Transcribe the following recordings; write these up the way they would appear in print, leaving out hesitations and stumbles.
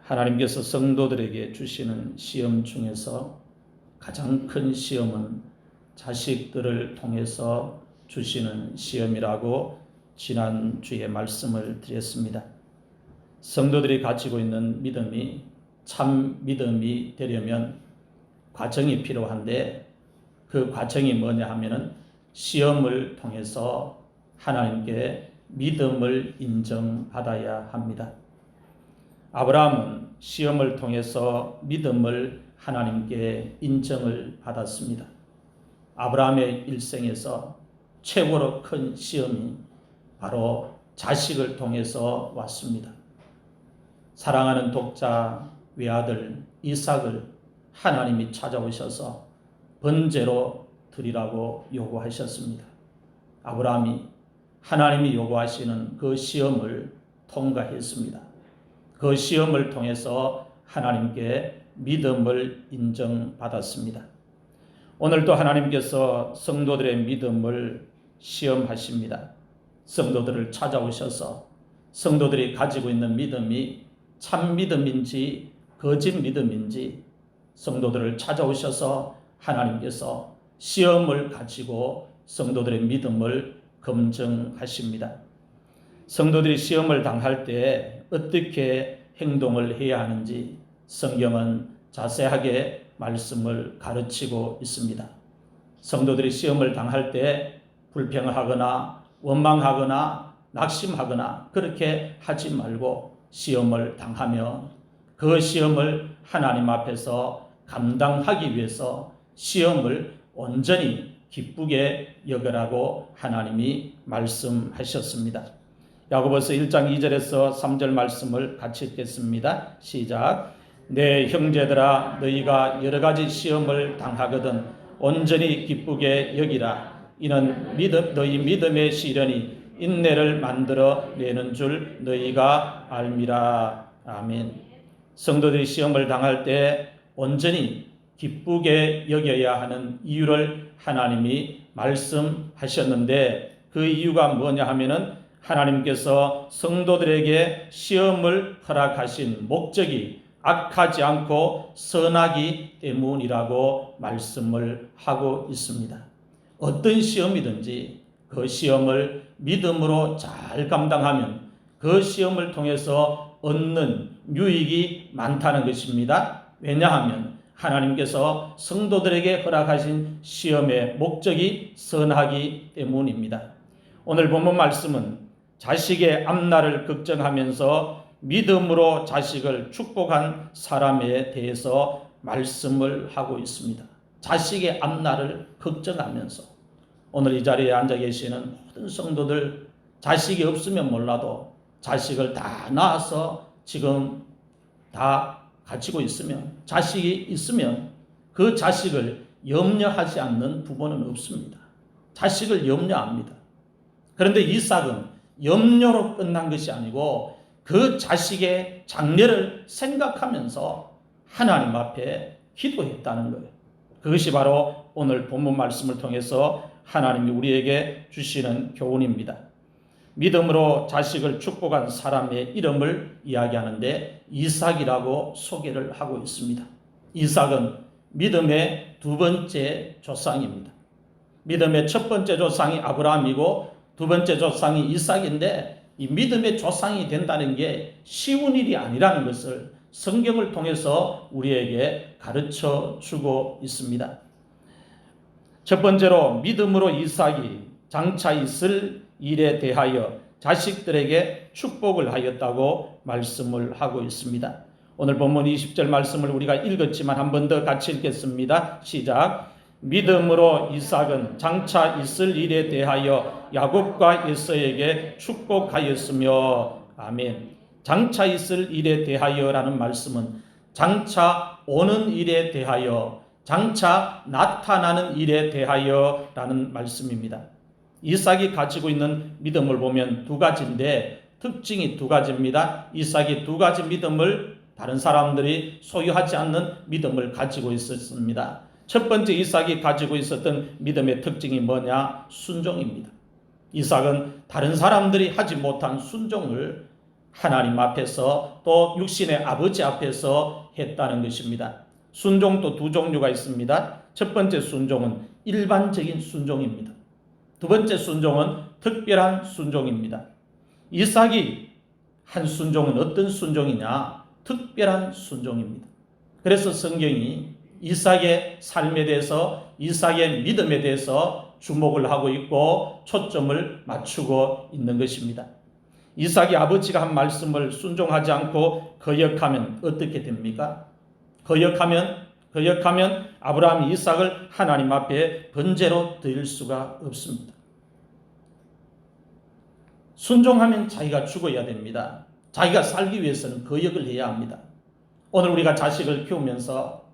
하나님께서 성도들에게 주시는 시험 중에서 가장 큰 시험은 자식들을 통해서 주시는 시험이라고 지난주에 말씀을 드렸습니다. 성도들이 가지고 있는 믿음이 참 믿음이 되려면 과정이 필요한데, 그 과정이 뭐냐 하면은 시험을 통해서 하나님께 믿음을 인정받아야 합니다. 아브라함은 시험을 통해서 믿음을 하나님께 인정을 받았습니다. 아브라함의 일생에서 최고로 큰 시험이 바로 자식을 통해서 왔습니다. 사랑하는 독자 외아들 이삭을 하나님이 찾아오셔서 번제로 드리라고 요구하셨습니다. 아브라함이 하나님이 요구하시는 그 시험을 통과했습니다. 그 시험을 통해서 하나님께 믿음을 인정받았습니다. 오늘도 하나님께서 성도들의 믿음을 시험하십니다. 성도들을 찾아오셔서 성도들이 가지고 있는 믿음이 참 믿음인지 거짓 믿음인지 성도들을 찾아오셔서 하나님께서 시험을 가지고 성도들의 믿음을 검증하십니다. 성도들이 시험을 당할 때 어떻게 행동을 해야 하는지 성경은 자세하게 말씀을 가르치고 있습니다. 성도들이 시험을 당할 때 불평하거나 원망하거나 낙심하거나 그렇게 하지 말고 시험을 당하며 그 시험을 하나님 앞에서 감당하기 위해서 시험을 온전히 기쁘게 여겨라고 하나님이 말씀하셨습니다. 야고보서 1장 2절에서 3절 말씀을 같이 읽겠습니다. 시작. 내 형제들아, 너희가 여러 가지 시험을 당하거든 온전히 기쁘게 여기라. 이는 너희 믿음의 시련이 인내를 만들어 내는 줄 너희가 알미라. 아멘. 성도들이 시험을 당할 때 온전히 기쁘게 여겨야 하는 이유를 하나님이 말씀하셨는데, 그 이유가 뭐냐 하면은 하나님께서 성도들에게 시험을 허락하신 목적이 악하지 않고 선하기 때문이라고 말씀을 하고 있습니다. 어떤 시험이든지 그 시험을 믿음으로 잘 감당하면 그 시험을 통해서 얻는 유익이 많다는 것입니다. 왜냐하면 하나님께서 성도들에게 허락하신 시험의 목적이 선하기 때문입니다. 오늘 본문 말씀은 자식의 앞날을 걱정하면서 믿음으로 자식을 축복한 사람에 대해서 말씀을 하고 있습니다. 자식의 앞날을 걱정하면서 오늘 이 자리에 앉아 계시는 모든 성도들, 자식이 없으면 몰라도 자식을 다 낳아서 지금 다 가지고 있으면, 자식이 있으면 그 자식을 염려하지 않는 부모는 없습니다. 자식을 염려합니다. 그런데 이삭은 염려로 끝난 것이 아니고 그 자식의 장래를 생각하면서 하나님 앞에 기도했다는 거예요. 그것이 바로 오늘 본문 말씀을 통해서 하나님이 우리에게 주시는 교훈입니다. 믿음으로 자식을 축복한 사람의 이름을 이야기하는데 이삭이라고 소개를 하고 있습니다. 이삭은 믿음의 두 번째 조상입니다. 믿음의 첫 번째 조상이 아브라함이고 두 번째 조상이 이삭인데, 이 믿음의 조상이 된다는 게 쉬운 일이 아니라는 것을 성경을 통해서 우리에게 가르쳐 주고 있습니다. 첫 번째로 믿음으로 이삭이 장차 있을 일에 대하여 자식들에게 축복을 하였다고 말씀을 하고 있습니다. 오늘 본문 20절 말씀을 우리가 읽었지만 한 번 더 같이 읽겠습니다. 시작. 믿음으로 이삭은 장차 있을 일에 대하여 야곱과 에서에게 축복하였으며. 아멘. 장차 있을 일에 대하여라는 말씀은 장차 오는 일에 대하여, 장차 나타나는 일에 대하여라는 말씀입니다. 이삭이 가지고 있는 믿음을 보면 두 가지인데 특징이 두 가지입니다. 이삭이 두 가지 믿음을, 다른 사람들이 소유하지 않는 믿음을 가지고 있었습니다. 첫 번째 이삭이 가지고 있었던 믿음의 특징이 뭐냐? 순종입니다. 이삭은 다른 사람들이 하지 못한 순종을 하나님 앞에서 또 육신의 아버지 앞에서 했다는 것입니다. 순종도 두 종류가 있습니다. 첫 번째 순종은 일반적인 순종입니다. 두 번째 순종은 특별한 순종입니다. 이삭이 한 순종은 어떤 순종이냐? 특별한 순종입니다. 그래서 성경이 이삭의 삶에 대해서, 이삭의 믿음에 대해서 주목을 하고 있고 초점을 맞추고 있는 것입니다. 이삭이 아버지가 한 말씀을 순종하지 않고 거역하면 어떻게 됩니까? 거역하면 아브라함이 이삭을 하나님 앞에 번제로 드릴 수가 없습니다. 순종하면 자기가 죽어야 됩니다. 자기가 살기 위해서는 거역을 해야 합니다. 오늘 우리가 자식을 키우면서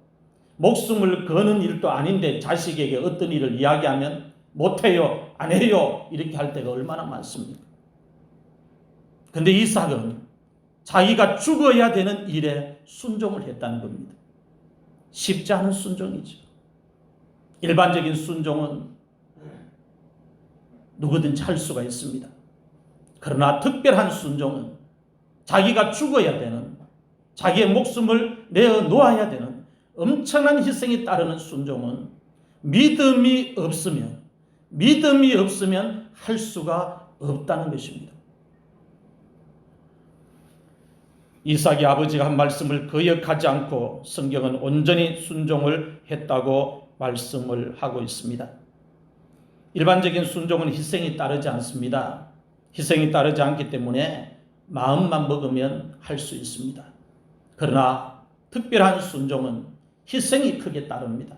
목숨을 거는 일도 아닌데 자식에게 어떤 일을 이야기하면 못해요, 안 해요 이렇게 할 때가 얼마나 많습니까? 근데 이삭은 자기가 죽어야 되는 일에 순종을 했다는 겁니다. 쉽지 않은 순종이죠. 일반적인 순종은 누구든지 할 수가 있습니다. 그러나 특별한 순종은 자기가 죽어야 되는, 자기의 목숨을 내어 놓아야 되는 엄청난 희생이 따르는 순종은 믿음이 없으면 할 수가 없다는 것입니다. 이삭이 아버지가 한 말씀을 거역하지 않고 성경은 온전히 순종을 했다고 말씀을 하고 있습니다. 일반적인 순종은 희생이 따르지 않습니다. 희생이 따르지 않기 때문에 마음만 먹으면 할 수 있습니다. 그러나 특별한 순종은 희생이 크게 따릅니다.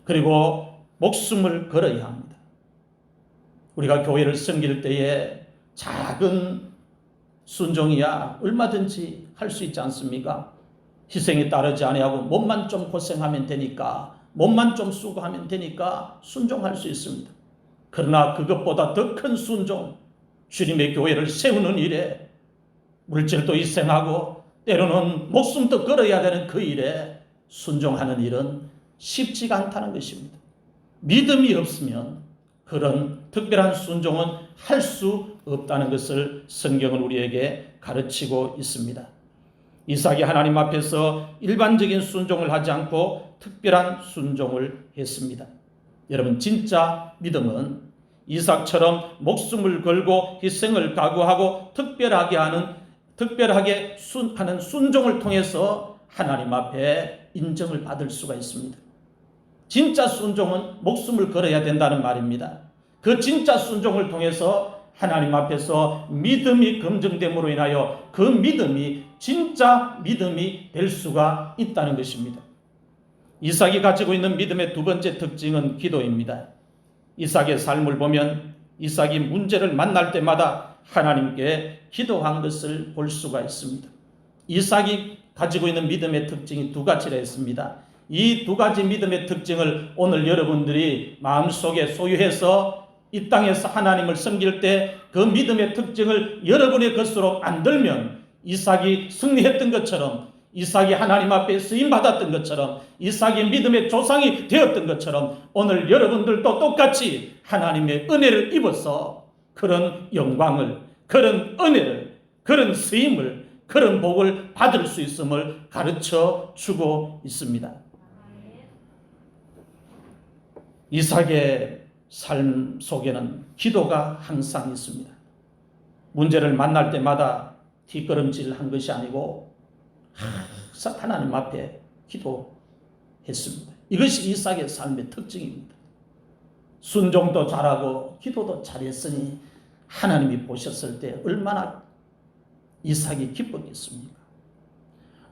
그리고 목숨을 걸어야 합니다. 우리가 교회를 섬길 때에 작은 순종이야 얼마든지 할 수 있지 않습니까? 희생이 따르지 아니하고 몸만 좀 고생하면 되니까, 몸만 좀 수고하면 되니까 순종할 수 있습니다. 그러나 그것보다 더 큰 순종, 주님의 교회를 세우는 일에 물질도 희생하고 때로는 목숨도 걸어야 되는 그 일에 순종하는 일은 쉽지가 않다는 것입니다. 믿음이 없으면 그런 특별한 순종은 할 수 없다는 것을 성경은 우리에게 가르치고 있습니다. 이삭이 하나님 앞에서 일반적인 순종을 하지 않고 특별한 순종을 했습니다. 여러분, 진짜 믿음은 이삭처럼 목숨을 걸고 희생을 각오하고 특별하게 하는 순종을 통해서 하나님 앞에 인정을 받을 수가 있습니다. 진짜 순종은 목숨을 걸어야 된다는 말입니다. 그 진짜 순종을 통해서 하나님 앞에서 믿음이 검증됨으로 인하여 그 믿음이 진짜 믿음이 될 수가 있다는 것입니다. 이삭이 가지고 있는 믿음의 두 번째 특징은 기도입니다. 이삭의 삶을 보면 이삭이 문제를 만날 때마다 하나님께 기도한 것을 볼 수가 있습니다. 이삭이 가지고 있는 믿음의 특징이 두 가지라 했습니다. 이 두 가지 믿음의 특징을 오늘 여러분들이 마음속에 소유해서 이 땅에서 하나님을 섬길 때 그 믿음의 특징을 여러분의 것으로 만들면 이삭이 승리했던 것처럼, 이삭이 하나님 앞에 쓰임받았던 것처럼, 이삭이 믿음의 조상이 되었던 것처럼 오늘 여러분들도 똑같이 하나님의 은혜를 입어서 그런 영광을, 그런 은혜를, 그런 쓰임을, 그런 복을 받을 수 있음을 가르쳐 주고 있습니다. 이삭의 삶 속에는 기도가 항상 있습니다. 문제를 만날 때마다 뒷걸음질한 것이 아니고 항상 하나님 앞에 기도했습니다. 이것이 이삭의 삶의 특징입니다. 순종도 잘하고 기도도 잘했으니 하나님이 보셨을 때 얼마나 이삭이 기뻤겠습니까?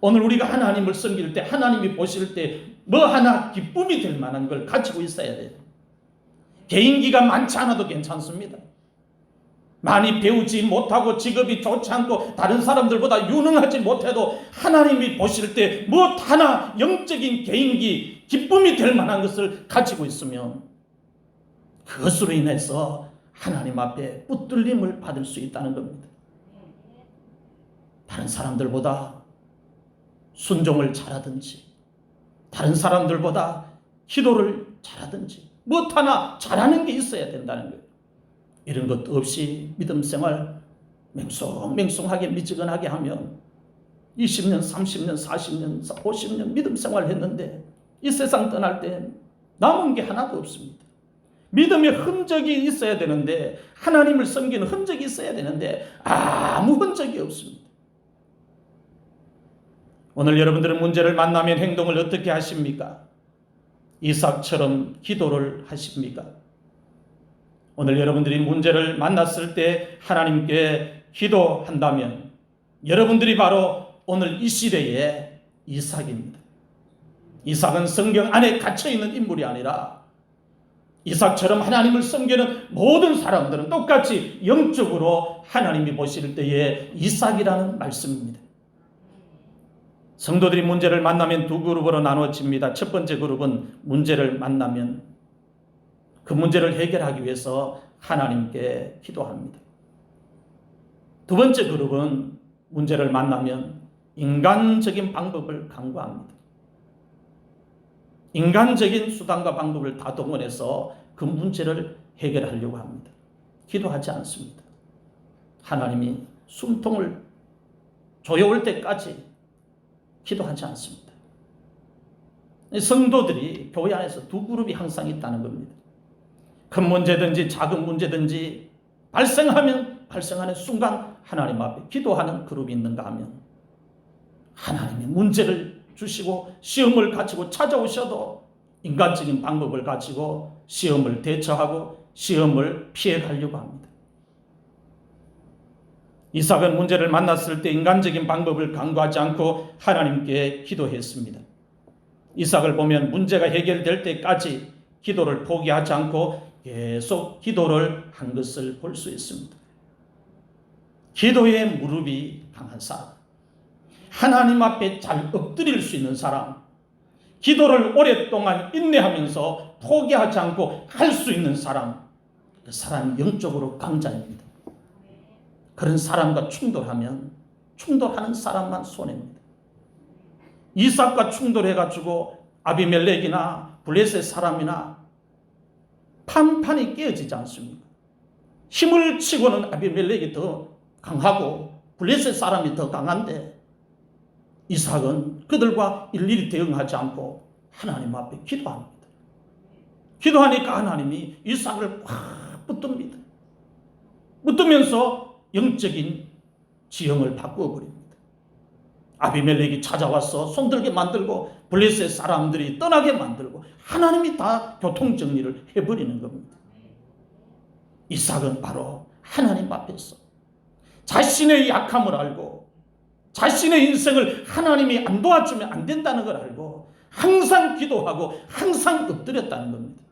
오늘 우리가 하나님을 섬길 때 하나님이 보실 때 뭐 하나 기쁨이 될 만한 걸 가지고 있어야 돼요. 개인기가 많지 않아도 괜찮습니다. 많이 배우지 못하고 직업이 좋지 않고 다른 사람들보다 유능하지 못해도 하나님이 보실 때 무엇 하나 영적인 개인기, 기쁨이 될 만한 것을 가지고 있으면 그것으로 인해서 하나님 앞에 붙들림을 받을 수 있다는 겁니다. 다른 사람들보다 순종을 잘하든지, 다른 사람들보다 기도를 잘하든지, 무엇 하나 잘하는 게 있어야 된다는 거예요. 이런 것 없이 믿음 생활 맹숭맹숭하게 미지근하게 하면 20년, 30년, 40년, 50년 믿음 생활을 했는데 이 세상 떠날 땐 남은 게 하나도 없습니다. 믿음의 흔적이 있어야 되는데, 하나님을 섬기는 흔적이 있어야 되는데 아무 흔적이 없습니다. 오늘 여러분들은 문제를 만나면 행동을 어떻게 하십니까? 이삭처럼 기도를 하십니까? 오늘 여러분들이 문제를 만났을 때 하나님께 기도한다면 여러분들이 바로 오늘 이 시대의 이삭입니다. 이삭은 성경 안에 갇혀있는 인물이 아니라 이삭처럼 하나님을 섬기는 모든 사람들은 똑같이 영적으로 하나님이 보실 때의 이삭이라는 말씀입니다. 성도들이 문제를 만나면 두 그룹으로 나눠집니다. 첫 번째 그룹은 문제를 만나면 그 문제를 해결하기 위해서 하나님께 기도합니다. 두 번째 그룹은 문제를 만나면 인간적인 방법을 강구합니다. 인간적인 수단과 방법을 다 동원해서 그 문제를 해결하려고 합니다. 기도하지 않습니다. 하나님이 숨통을 조여올 때까지 기도하지 않습니다. 성도들이 교회 안에서 두 그룹이 항상 있다는 겁니다. 큰 문제든지 작은 문제든지 발생하는 순간 하나님 앞에 기도하는 그룹이 있는가 하면 하나님이 문제를 주시고 시험을 가지고 찾아오셔도 인간적인 방법을 가지고 시험을 대처하고 시험을 피해가려고 합니다. 이삭은 문제를 만났을 때 인간적인 방법을 강구하지 않고 하나님께 기도했습니다. 이삭을 보면 문제가 해결될 때까지 기도를 포기하지 않고 계속 기도를 한 것을 볼 수 있습니다. 기도의 무릎이 강한 사람, 하나님 앞에 잘 엎드릴 수 있는 사람, 기도를 오랫동안 인내하면서 포기하지 않고 할 수 있는 사람, 그 사람이 영적으로 강자입니다. 그런 사람과 충돌하면 충돌하는 사람만 손해입니다. 이삭과 충돌해가지고 아비멜렉이나 블레셋 사람이나 판판이 깨어지지 않습니까? 힘을 치고는 아비멜렉이 더 강하고 블레셋 사람이 더 강한데 이삭은 그들과 일일이 대응하지 않고 하나님 앞에 기도합니다. 기도하니까 하나님이 이삭을 확 붙듭니다. 붙으면서 영적인 지형을 바꾸어 버립니다. 아비멜렉이 찾아와서 손들게 만들고 블레셋 사람들이 떠나게 만들고 하나님이 다 교통정리를 해버리는 겁니다. 이삭은 바로 하나님 앞에서 자신의 약함을 알고 자신의 인생을 하나님이 안 도와주면 안 된다는 걸 알고 항상 기도하고 항상 엎드렸다는 겁니다.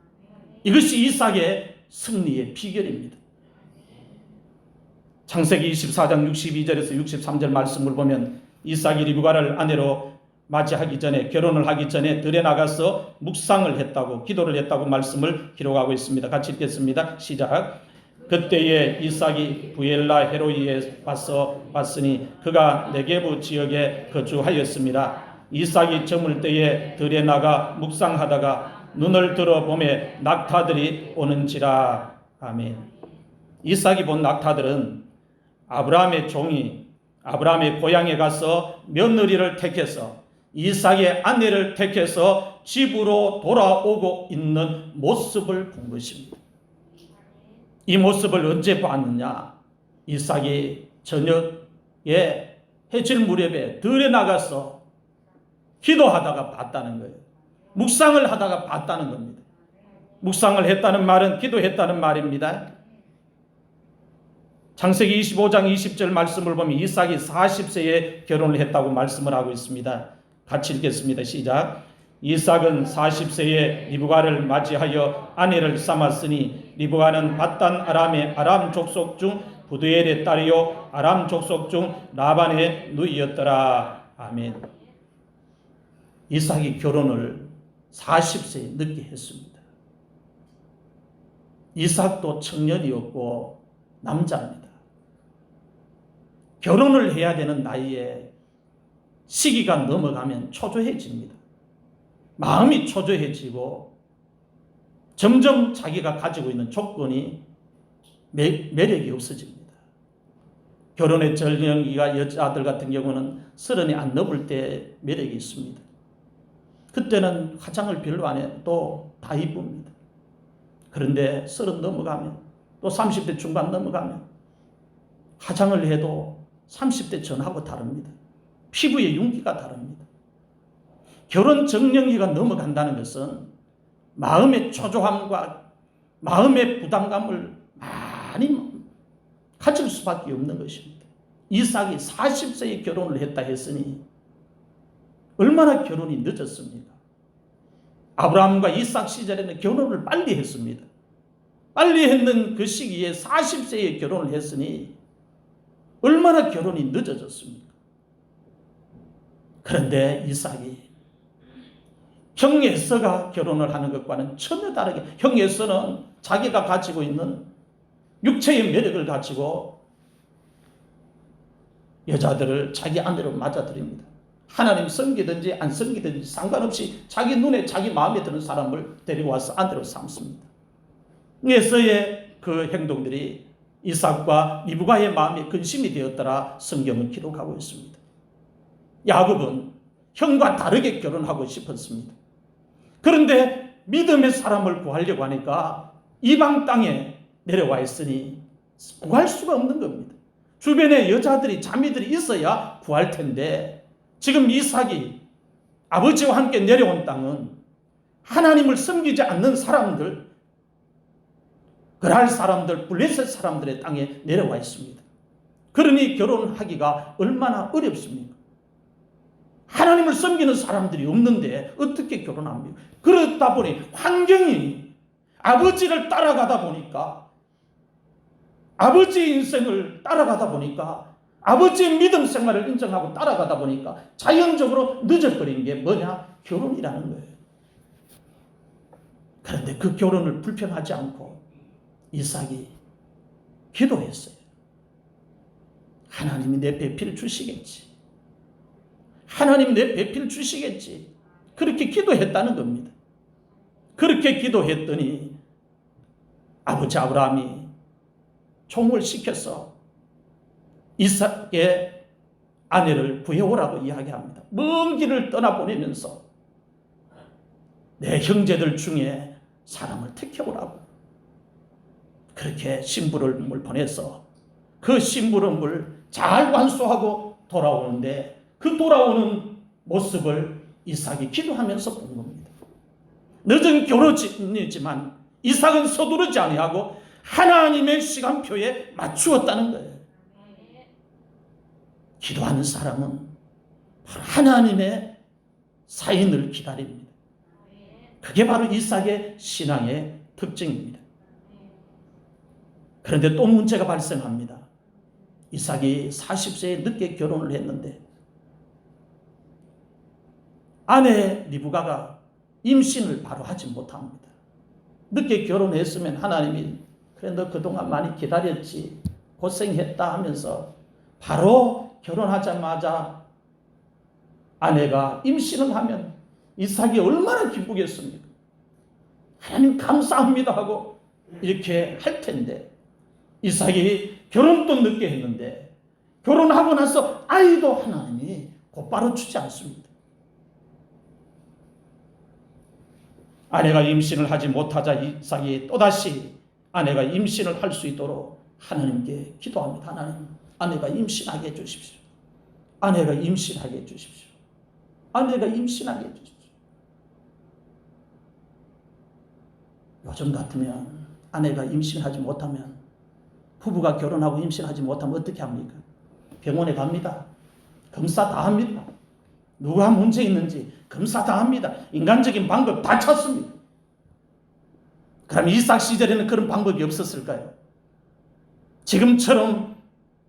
이것이 이삭의 승리의 비결입니다. 창세기 24장 62절에서 63절 말씀을 보면 이삭이 리브가를 아내로 맞이하기 전에 결혼을 하기 전에 들에 나가서 묵상을 했다고 기도를 했다고 말씀을 기록하고 있습니다. 같이 읽겠습니다. 시작. 그때에 이삭이 부엘라 헤로이에 왔으니 그가 네게부 지역에 거주하였습니다. 이삭이 저물 때에 들에 나가 묵상하다가 눈을 들어 보매 낙타들이 오는지라. 아멘. 이삭이 본 낙타들은 아브라함의 종이 아브라함의 고향에 가서 며느리를 택해서 이삭의 아내를 택해서 집으로 돌아오고 있는 모습을 본 것입니다. 이 모습을 언제 봤느냐? 이삭이 저녁에 해질 무렵에 들에 나가서 기도하다가 봤다는 거예요. 묵상을 하다가 봤다는 겁니다. 묵상을 했다는 말은 기도했다는 말입니다. 창세기 25장 20절 말씀을 보면 이삭이 40세에 결혼을 했다고 말씀을 하고 있습니다. 같이 읽겠습니다. 시작. 이삭은 40세에 리브가를 맞이하여 아내를 삼았으니 리브가는 밧단 아람의 아람 족속 중 부두엘의 딸이요 아람 족속 중 라반의 누이였더라. 아멘. 이삭이 결혼을 40세에 늦게 했습니다. 이삭도 청년이었고 남자입니다. 결혼을 해야 되는 나이에 시기가 넘어가면 초조해집니다. 마음이 초조해지고 점점 자기가 가지고 있는 조건이 매력이 없어집니다. 결혼의 전령기가 여자들 같은 경우는 30이 안 넘을 때 매력이 있습니다. 그때는 화장을 별로 안 해도 다 이쁩니다. 그런데 30 넘어가면 또 30대 중반 넘어가면 화장을 해도 30대 전하고 다릅니다. 피부의 윤기가 다릅니다. 결혼 정령기가 넘어간다는 것은 마음의 초조함과 마음의 부담감을 많이 가질 수밖에 없는 것입니다. 이삭이 40세에 결혼을 했다 했으니 얼마나 결혼이 늦었습니까? 아브라함과 이삭 시절에는 결혼을 빨리 했습니다. 빨리 했는 그 시기에 40세에 결혼을 했으니 얼마나 결혼이 늦어졌습니까? 그런데 이삭이 형 에서가 결혼을 하는 것과는 전혀 다르게, 형 에서는 자기가 가지고 있는 육체의 매력을 가지고 여자들을 자기 아내로 맞아들입니다. 하나님 섬기든지 안 섬기든지 상관없이 자기 눈에 자기 마음에 드는 사람을 데리고 와서 아내로 삼습니다. 에서의 그 행동들이 이삭과 리브가의 마음에 근심이 되었더라 성경은 기록하고 있습니다. 야곱은 형과 다르게 결혼하고 싶었습니다. 그런데 믿음의 사람을 구하려고 하니까 이방 땅에 내려와 있으니 구할 수가 없는 겁니다. 주변에 여자들이 자매들이 있어야 구할 텐데 지금 이삭이 아버지와 함께 내려온 땅은 하나님을 섬기지 않는 사람들, 그랄 사람들, 블레셋 사람들의 땅에 내려와 있습니다. 그러니 결혼하기가 얼마나 어렵습니까? 하나님을 섬기는 사람들이 없는데 어떻게 결혼합니까? 그렇다 보니 환경이 아버지를 따라가다 보니까, 아버지의 인생을 따라가다 보니까, 아버지의 믿음 생활을 인정하고 따라가다 보니까 자연적으로 늦어버린 게 뭐냐? 결혼이라는 거예요. 그런데 그 결혼을 불평하지 않고 이삭이 기도했어요. 하나님이 내 배필을 주시겠지. 하나님 내 배필 주시겠지. 그렇게 기도했다는 겁니다. 그렇게 기도했더니 아버지 아브라함이 총을 시켜서 이삭의 아내를 구해오라고 이야기합니다. 먼 길을 떠나보내면서 내 형제들 중에 사람을 택해오라고 그렇게 심부름을 보내서 그 심부름을 잘 완수하고 돌아오는데 그 돌아오는 모습을 이삭이 기도하면서 본 겁니다. 늦은 결혼이지만 이삭은 서두르지 아니하고 하나님의 시간표에 맞추었다는 거예요. 기도하는 사람은 바로 하나님의 사인을 기다립니다. 그게 바로 이삭의 신앙의 특징입니다. 그런데 또 문제가 발생합니다. 이삭이 40세에 늦게 결혼을 했는데 아내 리브가가 임신을 바로 하지 못합니다. 늦게 결혼했으면 하나님이 그래 너 그동안 많이 기다렸지 고생했다 하면서 바로 결혼하자마자 아내가 임신을 하면 이삭이 얼마나 기쁘겠습니까? 하나님 감사합니다 하고 이렇게 할 텐데 이삭이 결혼도 늦게 했는데 결혼하고 나서 아이도 하나님이 곧바로 주지 않습니다. 아내가 임신을 하지 못하자 이삭이 또다시 아내가 임신을 할 수 있도록 하나님께 기도합니다. 하나님, 아내가 임신하게 해주십시오. 아내가 임신하게 해주십시오. 아내가 임신하게 해주십시오. 요즘 같으면 아내가 임신하지 못하면, 부부가 결혼하고 임신하지 못하면 어떻게 합니까? 병원에 갑니다. 검사 다 합니다. 누가 문제 있는지 검사 다 합니다. 인간적인 방법 다 찾습니다. 그럼 이삭 시절에는 그런 방법이 없었을까요? 지금처럼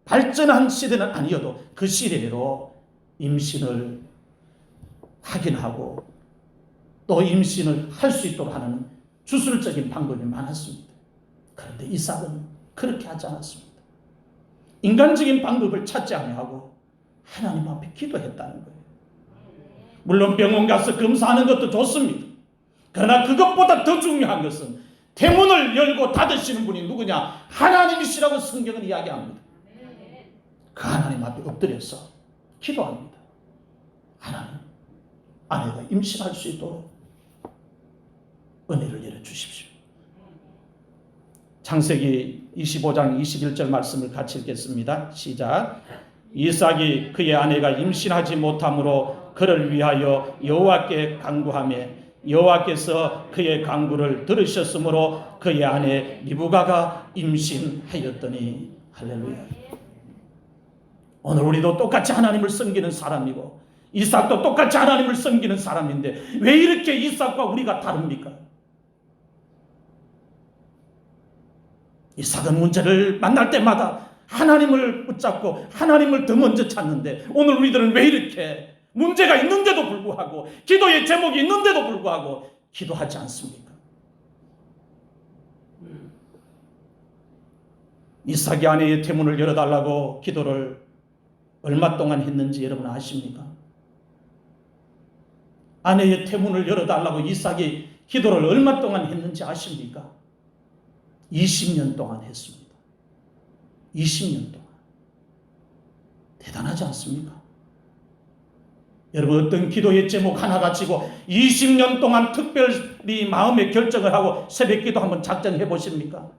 발전한 시대는 아니어도 그 시대로 임신을 확인하고 또 임신을 할 수 있도록 하는 주술적인 방법이 많았습니다. 그런데 이삭은 그렇게 하지 않았습니다. 인간적인 방법을 찾지 아니하고 하나님 앞에 기도했다는 거예요. 물론 병원 가서 검사하는 것도 좋습니다. 그러나 그것보다 더 중요한 것은 대문을 열고 닫으시는 분이 누구냐? 하나님이시라고 성경은 이야기합니다. 그 하나님 앞에 엎드려서 기도합니다. 하나님, 아내가 임신할 수 있도록 은혜를 열어주십시오. 창세기 25장 21절 말씀을 같이 읽겠습니다. 시작. 이삭이 그의 아내가 임신하지 못함으로 그를 위하여 여호와께 간구하며 여호와께서 그의 간구를 들으셨으므로 그의 아내 리브가가 임신하였더니. 할렐루야. 오늘 우리도 똑같이 하나님을 섬기는 사람이고 이삭도 똑같이 하나님을 섬기는 사람인데 왜 이렇게 이삭과 우리가 다릅니까? 이삭은 문제를 만날 때마다 하나님을 붙잡고 하나님을 더 먼저 찾는데 오늘 우리들은 왜 이렇게 문제가 있는데도 불구하고 기도의 제목이 있는데도 불구하고 기도하지 않습니까? 이삭이 아내의 태문을 열어달라고 기도를 얼마 동안 했는지 여러분 아십니까? 아내의 태문을 열어달라고 이삭이 기도를 얼마 동안 했는지 아십니까? 20년 동안 했습니다. 20년 동안. 대단하지 않습니까? 여러분 어떤 기도의 제목 하나 가지고 20년 동안 특별히 마음의 결정을 하고 새벽기도 한번 작정해 보십니까?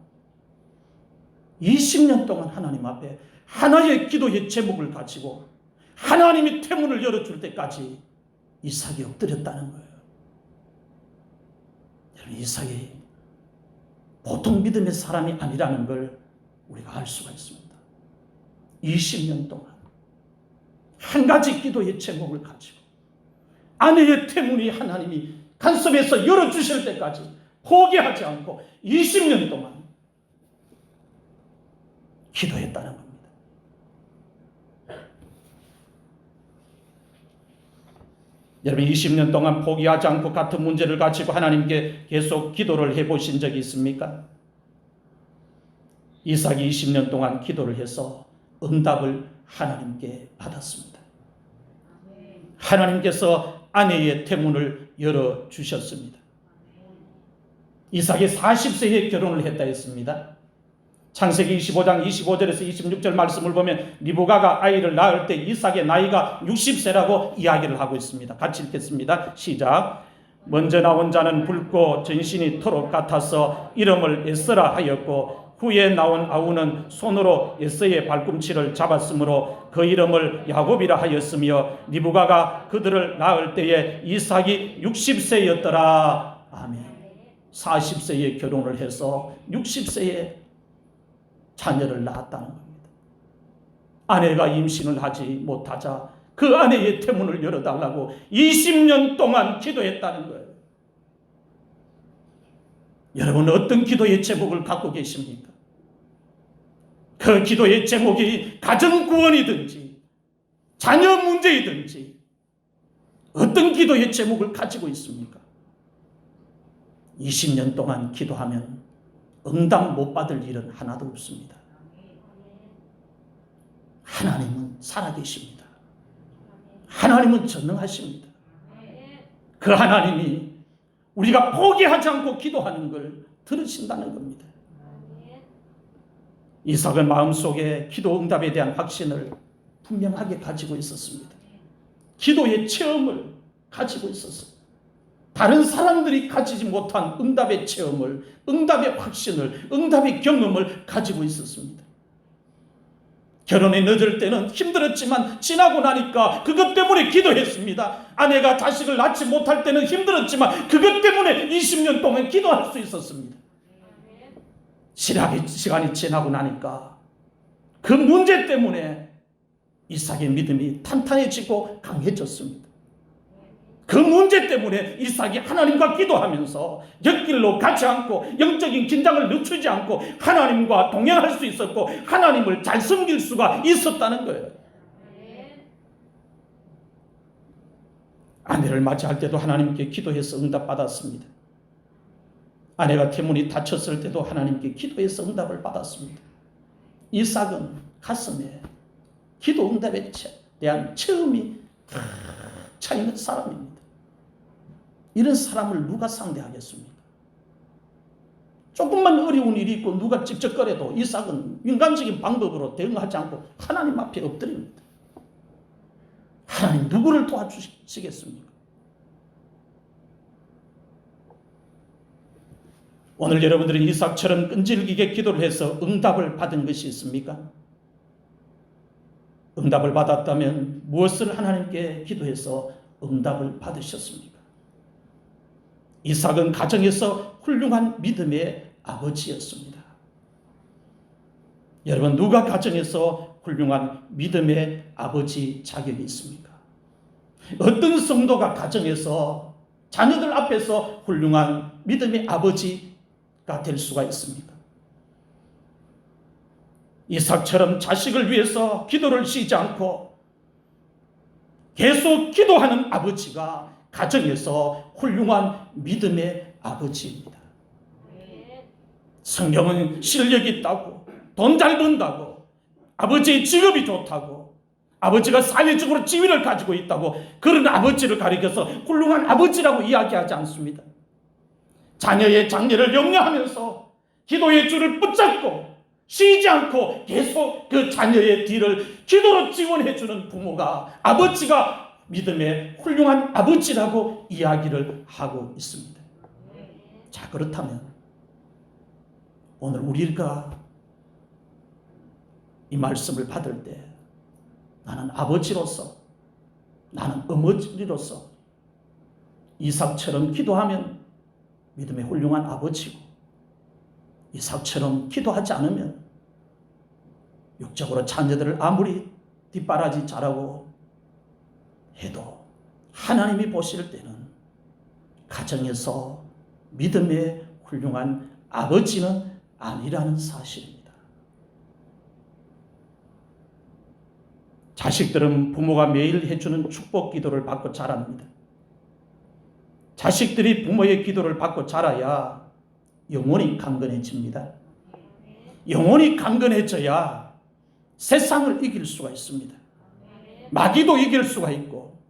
20년 동안 하나님 앞에 하나의 기도의 제목을 가지고 하나님이 태문을 열어줄 때까지 이삭이 엎드렸다는 거예요. 여러분 이삭이 보통 믿음의 사람이 아니라는 걸 우리가 알 수가 있습니다. 20년 동안 한 가지 기도의 제목을 가지고 아내의 태문이 하나님이 간섭해서 열어주실 때까지 포기하지 않고 20년 동안 기도했다는 겁니다. 여러분 20년 동안 포기하지 않고 같은 문제를 가지고 하나님께 계속 기도를 해보신 적이 있습니까? 이삭이 20년 동안 기도를 해서 응답을 하나님께 받았습니다. 하나님께서 아내의 태문을 열어주셨습니다. 이삭이 40세에 결혼을 했다 했습니다. 창세기 25장 25절에서 26절 말씀을 보면 리브가가 아이를 낳을 때 이삭의 나이가 60세라고 이야기를 하고 있습니다. 같이 읽겠습니다. 시작. 먼저 나온 자는 붉고 전신이 토록 같아서 이름을 에스라 하였고 후에 나온 아우는 손으로 에서의 발꿈치를 잡았으므로 그 이름을 야곱이라 하였으며 리브가가 그들을 낳을 때에 이삭이 60세였더라. 아멘. 40세에 결혼을 해서 60세에 자녀를 낳았다는 겁니다. 아내가 임신을 하지 못하자 그 아내의 태문을 열어달라고 20년 동안 기도했다는 거예요. 여러분 어떤 기도의 제목을 갖고 계십니까? 그 기도의 제목이 가정 구원이든지 자녀 문제이든지 어떤 기도의 제목을 가지고 있습니까? 20년 동안 기도하면 응답 못 받을 일은 하나도 없습니다. 하나님은 살아계십니다. 하나님은 전능하십니다. 그 하나님이 우리가 포기하지 않고 기도하는 걸 들으신다는 겁니다. 이삭은 마음속에 기도 응답에 대한 확신을 분명하게 가지고 있었습니다. 기도의 체험을 가지고 있었어요. 다른 사람들이 가지지 못한 응답의 체험을, 응답의 확신을, 응답의 경험을 가지고 있었습니다. 결혼이 늦을 때는 힘들었지만 지나고 나니까 그것 때문에 기도했습니다. 아내가 자식을 낳지 못할 때는 힘들었지만 그것 때문에 20년 동안 기도할 수 있었습니다. 시간이 지나고 나니까 그 문제 때문에 이삭의 믿음이 탄탄해지고 강해졌습니다. 그 문제 때문에 이삭이 하나님과 기도하면서 옆길로 가지 않고 영적인 긴장을 늦추지 않고 하나님과 동행할 수 있었고 하나님을 잘 섬길 수가 있었다는 거예요. 아내를 맞이할 때도 하나님께 기도해서 응답받았습니다. 아내가 태문이 닫혔을 때도 하나님께 기도해서 응답을 받았습니다. 이삭은 가슴에 기도 응답에 대한 체험이 차 있는 사람입니다. 이런 사람을 누가 상대하겠습니까? 조금만 어려운 일이 있고 누가 찝쩍거려도 이삭은 인간적인 방법으로 대응하지 않고 하나님 앞에 엎드립니다. 하나님 누구를 도와주시겠습니까? 오늘 여러분들은 이삭처럼 끈질기게 기도를 해서 응답을 받은 것이 있습니까? 응답을 받았다면 무엇을 하나님께 기도해서 응답을 받으셨습니까? 이삭은 가정에서 훌륭한 믿음의 아버지였습니다. 여러분, 누가 가정에서 훌륭한 믿음의 아버지 자격이 있습니까? 어떤 성도가 가정에서 자녀들 앞에서 훌륭한 믿음의 아버지가 될 수가 있습니까? 이삭처럼 자식을 위해서 기도를 쉬지 않고 계속 기도하는 아버지가 가정에서 훌륭한 믿음의 아버지입니다. 성경은 실력이 있다고, 돈 잘 번다고, 아버지의 직업이 좋다고, 아버지가 사회적으로 지위를 가지고 있다고 그런 아버지를 가리켜서 훌륭한 아버지라고 이야기하지 않습니다. 자녀의 장래를 염려하면서 기도의 줄을 붙잡고 쉬지 않고 계속 그 자녀의 뒤를 기도로 지원해주는 부모가, 아버지가 믿음의 훌륭한 아버지라고 이야기를 하고 있습니다. 자, 그렇다면 오늘 우리가 이 말씀을 받을 때 나는 아버지로서, 나는 어머니로서 이삭처럼 기도하면 믿음의 훌륭한 아버지고, 이삭처럼 기도하지 않으면 육적으로 자녀들을 아무리 뒷바라지 잘하고 해도 하나님이 보실 때는 가정에서 믿음의 훌륭한 아버지는 아니라는 사실입니다. 자식들은 부모가 매일 해주는 축복 기도를 받고 자랍니다. 자식들이 부모의 기도를 받고 자라야 영혼이 강건해집니다. 영혼이 강건해져야 세상을 이길 수가 있습니다. 마귀도 이길 수가 있고,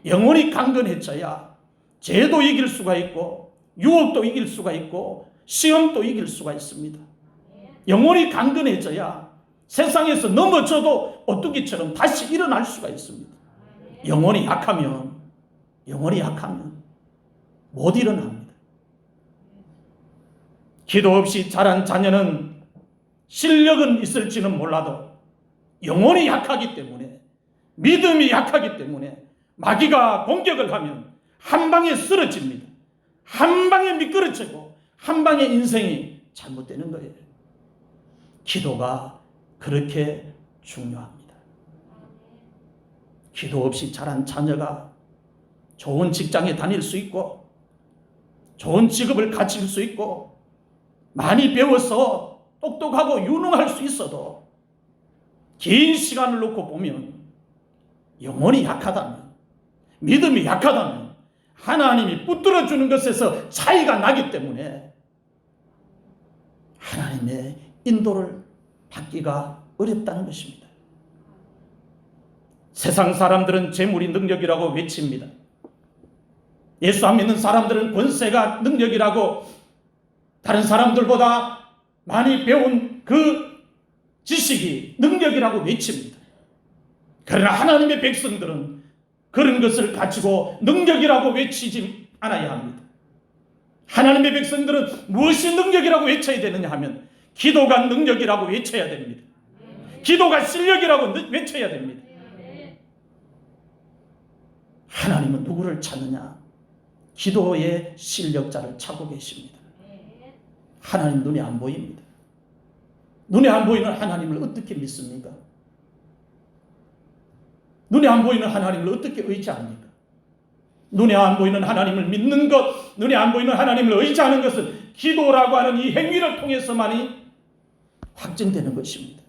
영혼이 강건해져야 죄도 이길 수가 있고, 유혹도 이길 수가 있고, 시험도 이길 수가 있습니다. 영혼이 강건해져야 세상에서 넘어져도 오뚜기처럼 다시 일어날 수가 있습니다. 영혼이 약하면 못 일어납니다. 기도 없이 자란 자녀는 실력은 있을지는 몰라도 영혼이 약하기 때문에, 믿음이 약하기 때문에 마귀가 공격을 하면 한 방에 쓰러집니다. 한 방에 미끄러지고 한 방에 인생이 잘못되는 거예요. 기도가 그렇게 중요합니다. 기도 없이 자란 자녀가 좋은 직장에 다닐 수 있고, 좋은 직업을 가질 수 있고, 많이 배워서 똑똑하고 유능할 수 있어도 긴 시간을 놓고 보면 영혼이 약하다면, 믿음이 약하다면 하나님이 붙들어 주는 것에서 차이가 나기 때문에 하나님의 인도를 받기가 어렵다는 것입니다. 세상 사람들은 재물이 능력이라고 외칩니다. 예수 안 믿는 사람들은 권세가 능력이라고, 다른 사람들보다 많이 배운 그 지식이 능력이라고 외칩니다. 그러나 하나님의 백성들은 그런 것을 가지고 능력이라고 외치지 않아야 합니다. 하나님의 백성들은 무엇이 능력이라고 외쳐야 되느냐 하면 기도가 능력이라고 외쳐야 됩니다. 기도가 실력이라고 외쳐야 됩니다. 하나님은 누구를 찾느냐? 기도의 실력자를 찾고 계십니다. 하나님 눈에 안 보입니다. 눈에 안 보이는 하나님을 어떻게 믿습니까? 눈에 안 보이는 하나님을 어떻게 의지합니까? 눈에 안 보이는 하나님을 믿는 것, 눈에 안 보이는 하나님을 의지하는 것은 기도라고 하는 이 행위를 통해서만이 확증되는 것입니다.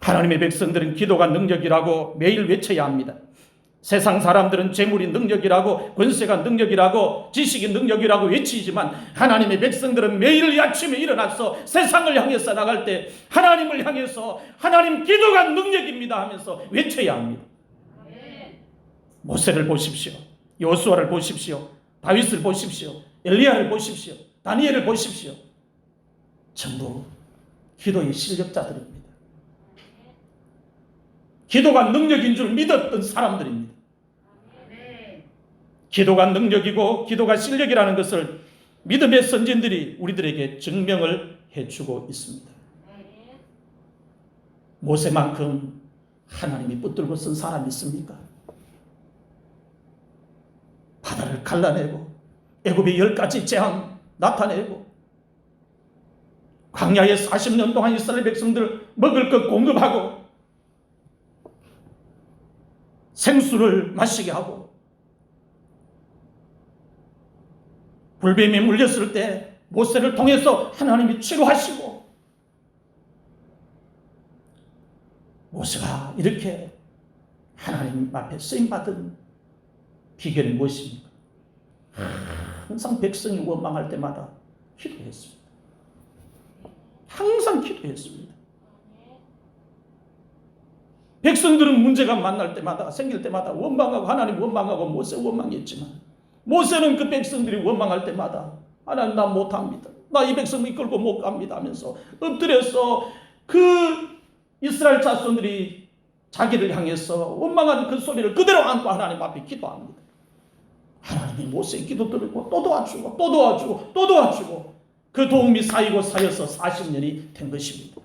하나님의 백성들은 기도가 능력이라고 매일 외쳐야 합니다. 세상 사람들은 재물이 능력이라고, 권세가 능력이라고, 지식이 능력이라고 외치지만 하나님의 백성들은 매일 아침에 일어나서 세상을 향해서 나갈 때 하나님을 향해서 하나님 기도가 능력입니다 하면서 외쳐야 합니다. 모세를 보십시오. 여호수아를 보십시오. 다윗을 보십시오. 엘리야를 보십시오. 다니엘을 보십시오. 전부 기도의 실력자들입니다. 기도가 능력인 줄 믿었던 사람들입니다. 기도가 능력이고 기도가 실력이라는 것을 믿음의 선진들이 우리들에게 증명을 해주고 있습니다. 모세만큼 하나님이 붙들고 쓴 사람이 있습니까? 바다를 갈라내고 애굽의 10가지 재앙 나타내고 광야에 40년 동안 이스라엘 백성들 먹을 것 공급하고 생수를 마시게 하고 불뱀에 물렸을 때 모세를 통해서 하나님이 치료하시고 모세가 이렇게 하나님 앞에 쓰임받은 비결이 무엇입니까? 항상 백성이 원망할 때마다 기도했습니다. 항상 기도했습니다. 백성들은 문제가 만날 때마다 생길 때마다 원망하고 하나님 원망하고 모세 원망했지만 모세는 그 백성들이 원망할 때마다 하나님 나 못합니다. 나 이 백성 이끌고 못 갑니다 하면서 엎드려서 그 이스라엘 자손들이 자기를 향해서 원망하는 그 소리를 그대로 안고 하나님 앞에 기도합니다. 하나님이 모세의 기도 들고 또 도와주고 또 도와주고 또 도와주고 그 도움이 쌓이고 쌓여서 40년이 된 것입니다.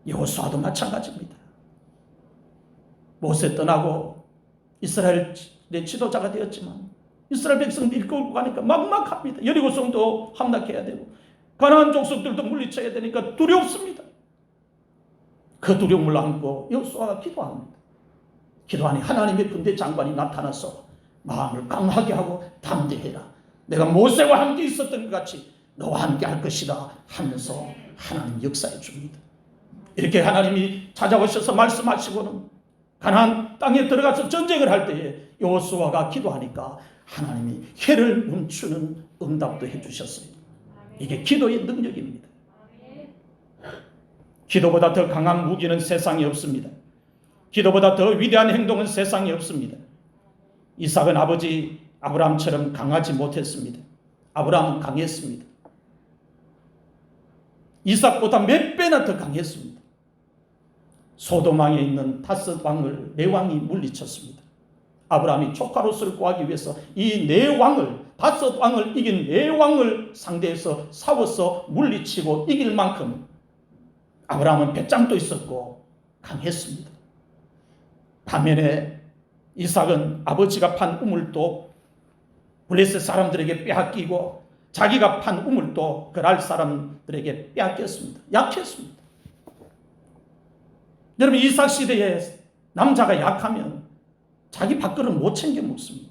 여호수아도 마찬가지입니다. 모세 떠나고 이스라엘의 지도자가 되었지만 이스라엘 백성들이 이끌고 가니까 막막합니다. 여리고성도 함락해야 되고 가나안 족속들도 물리쳐야 되니까 두렵습니다. 그 두려움을 안고 여호수아가 기도합니다. 기도하니 하나님의 군대 장관이 나타나서 마음을 강하게 하고 담대해라. 내가 모세와 함께 있었던 것 같이 너와 함께 할 것이다 하면서 하나님 역사해 줍니다. 이렇게 하나님이 찾아오셔서 말씀하시고는 가나안 땅에 들어가서 전쟁을 할 때에 여호수아가 기도하니까 하나님이 해를 멈추는 응답도 해주셨어요. 이게 기도의 능력입니다. 기도보다 더 강한 무기는 세상에 없습니다. 기도보다 더 위대한 행동은 세상에 없습니다. 이삭은 아버지 아브라함처럼 강하지 못했습니다. 아브라함은 강했습니다. 이삭보다 몇 배나 더 강했습니다. 소돔왕에 있는 다섯 왕을 네 왕이 물리쳤습니다. 아브라함이 조카로서를 구하기 위해서 이 네 왕을 다섯 왕을 이긴 네 왕을 상대해서 싸워서 물리치고 이길 만큼 아브라함은 배짱도 있었고 강했습니다. 반면에 이삭은 아버지가 판 우물도 블레셋 사람들에게 빼앗기고 자기가 판 우물도 그랄 사람들에게 빼앗겼습니다. 약했습니다. 여러분 이삭 시대에 남자가 약하면 자기 밥그릇 못 챙겨 먹습니다.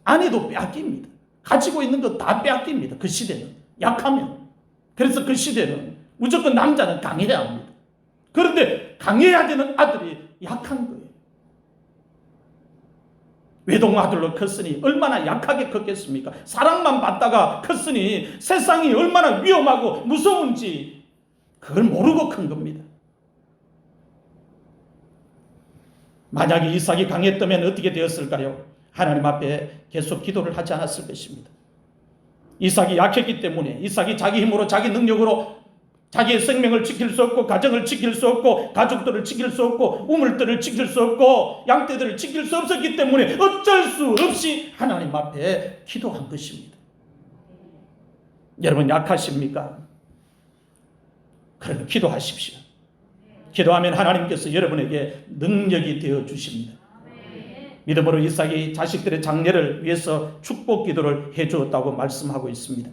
아내도 빼앗깁니다. 가지고 있는 거 다 빼앗깁니다. 그 시대는 약하면. 그래서 그 시대는 무조건 남자는 강해야 합니다. 그런데 강해야 되는 아들이 약한 거예요. 외동아들로 컸으니 얼마나 약하게 컸겠습니까? 사랑만 받다가 컸으니 세상이 얼마나 위험하고 무서운지 그걸 모르고 큰 겁니다. 만약에 이삭이 강했다면 어떻게 되었을까요? 하나님 앞에 계속 기도를 하지 않았을 것입니다. 이삭이 약했기 때문에 이삭이 자기 힘으로 자기 능력으로 자기의 생명을 지킬 수 없고 가정을 지킬 수 없고 가족들을 지킬 수 없고 우물들을 지킬 수 없고 양떼들을 지킬 수 없었기 때문에 어쩔 수 없이 하나님 앞에 기도한 것입니다. 여러분 약하십니까? 그러면 기도하십시오. 기도하면 하나님께서 여러분에게 능력이 되어 주십니다. 믿음으로 이삭이 자식들의 장래를 위해서 축복 기도를 해주었다고 말씀하고 있습니다.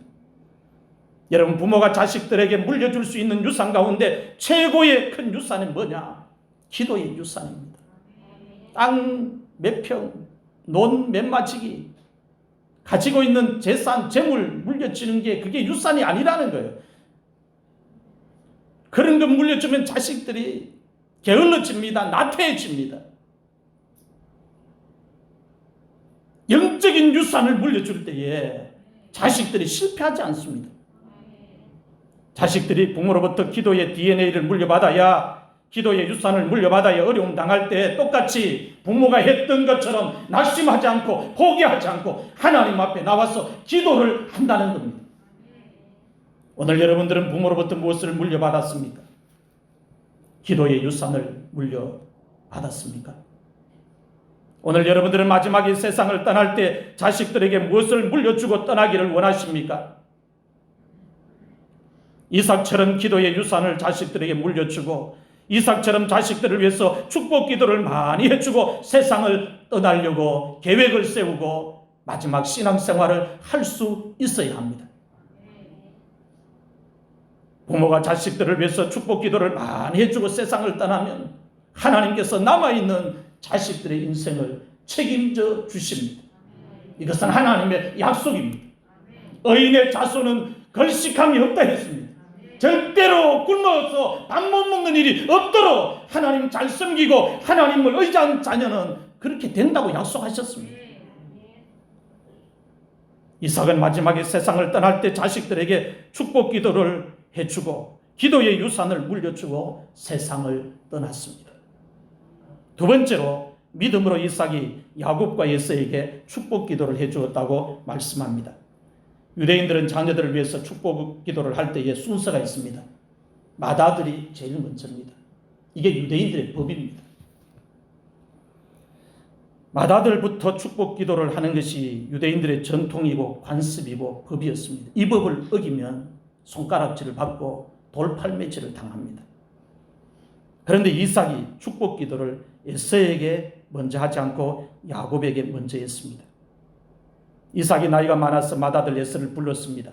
여러분 부모가 자식들에게 물려줄 수 있는 유산 가운데 최고의 큰 유산은 뭐냐? 기도의 유산입니다. 땅 몇 평, 논 몇 마치기, 가지고 있는 재산, 재물 물려주는 게 그게 유산이 아니라는 거예요. 그런 거 물려주면 자식들이 게을러집니다. 나태해집니다. 영적인 유산을 물려줄 때에 자식들이 실패하지 않습니다. 자식들이 부모로부터 기도의 DNA를 물려받아야 기도의 유산을 물려받아야 어려움 당할 때 똑같이 부모가 했던 것처럼 낙심하지 않고 포기하지 않고 하나님 앞에 나와서 기도를 한다는 겁니다. 오늘 여러분들은 부모로부터 무엇을 물려받았습니까? 기도의 유산을 물려받았습니까? 오늘 여러분들은 마지막에 세상을 떠날 때 자식들에게 무엇을 물려주고 떠나기를 원하십니까? 이삭처럼 기도의 유산을 자식들에게 물려주고 이삭처럼 자식들을 위해서 축복 기도를 많이 해주고 세상을 떠나려고 계획을 세우고 마지막 신앙생활을 할 수 있어야 합니다. 부모가 자식들을 위해서 축복 기도를 많이 해주고 세상을 떠나면 하나님께서 남아있는 자식들의 인생을 책임져 주십니다. 이것은 하나님의 약속입니다. 의인의 자손은 걸식함이 없다 했습니다. 절대로 굶어서 밥 못 먹는 일이 없도록 하나님 잘 섬기고 하나님을 의지한 자녀는 그렇게 된다고 약속하셨습니다. 이삭은 마지막에 세상을 떠날 때 자식들에게 축복 기도를 해주고 기도의 유산을 물려주고 세상을 떠났습니다. 두 번째로 믿음으로 이삭이 야곱과 에서에게 축복 기도를 해주었다고 말씀합니다. 유대인들은 자녀들을 위해서 축복 기도를 할 때에 순서가 있습니다. 맏아들이 제일 먼저입니다. 이게 유대인들의 법입니다. 맏아들부터 축복 기도를 하는 것이 유대인들의 전통이고 관습이고 법이었습니다. 이 법을 어기면 손가락질을 받고 돌팔매질을 당합니다. 그런데 이삭이 축복 기도를 에서에게 먼저 하지 않고 야곱에게 먼저 했습니다. 이삭이 나이가 많아서 맏아들 에서를 불렀습니다.